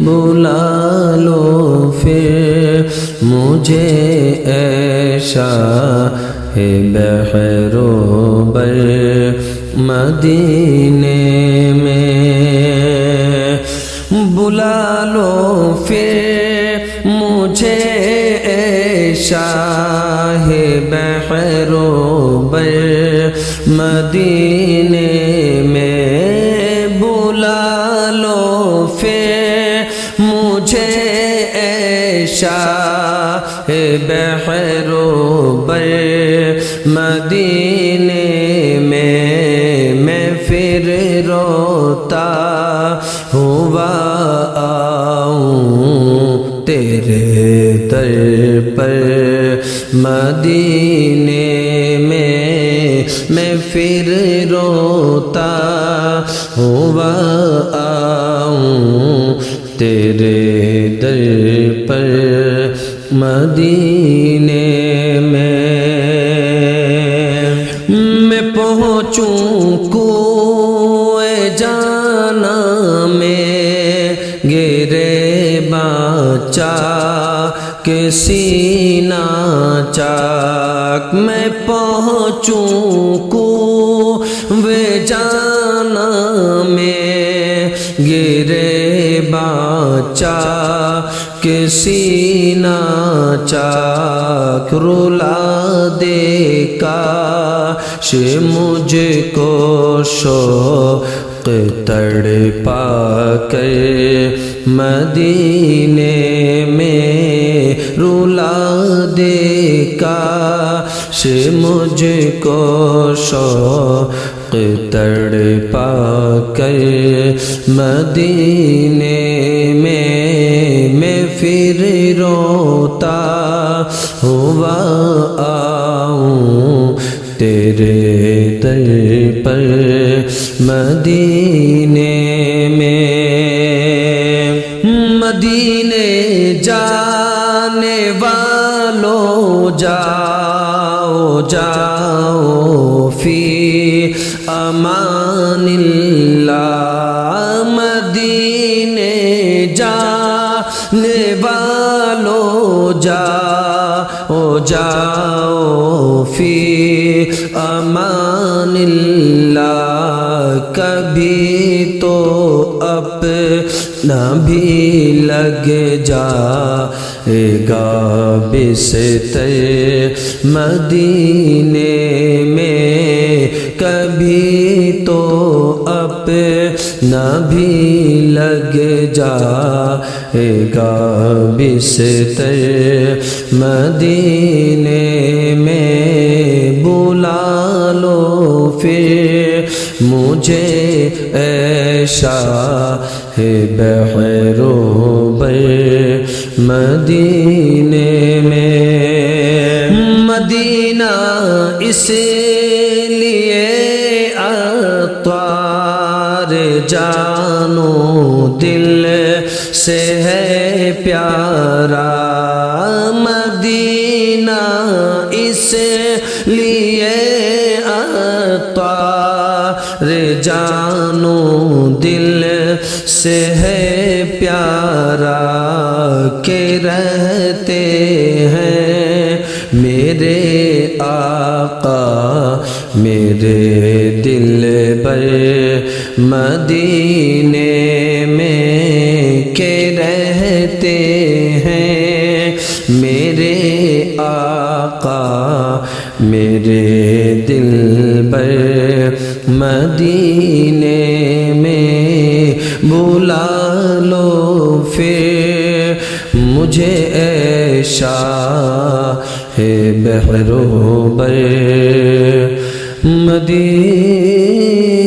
بلا لو پھر مجھے اے شاہ بحر و بر مدینے میں، بلا لو پھر مجھے اے شاہ بحر و بر مدینے میں، بلا لو پھر مجھے اے شاہ بحر و بر مدینے میں پھر روتا ہوا آؤں تیرے در پر مدینے میں پھر روتا ہوا آؤں تیرے در پر مدینے میں پہنچوں کوئے جانا میں گرے باچا کے سینہ چاک، میں پہنچوں کوئے جانا میں گرے باچا کے سینہ چاک، رلا دے کاش مجھ کو شوق تڑپا کر مدینے میں، رلا دے کاش مجھ کو شوق تڑپا کر مدینے میں پھر روتا ہوا آؤں تیرے در پر مدینے میں، مدینے جانے والو جاؤ جاؤ فی امان اللہ، مدینے جانے والو جاؤ جاؤ فی امان اللہ، کبھی تو اپنا بھی لگ جائے گا بستر مدینے میں، کبھی تو اپنا بھی لگ جائے گا بستر مدینے میں، بلا لو پھر مجھے اے شاہ بحر و بر مدینے میں، مدینہ اس لیے عطار جانو دل سے ہے پیارا، مدینہ اس لیے عطار جانو دل سے ہے پیارا، کہ رہتے ہیں میرے آقا میرے دل بر مدینے میں، کہ رہتے ہیں میرے آقا میرے دل بر مدینے میں، بلا لو پھر مجھے اے شاہ بحر و بر مدینے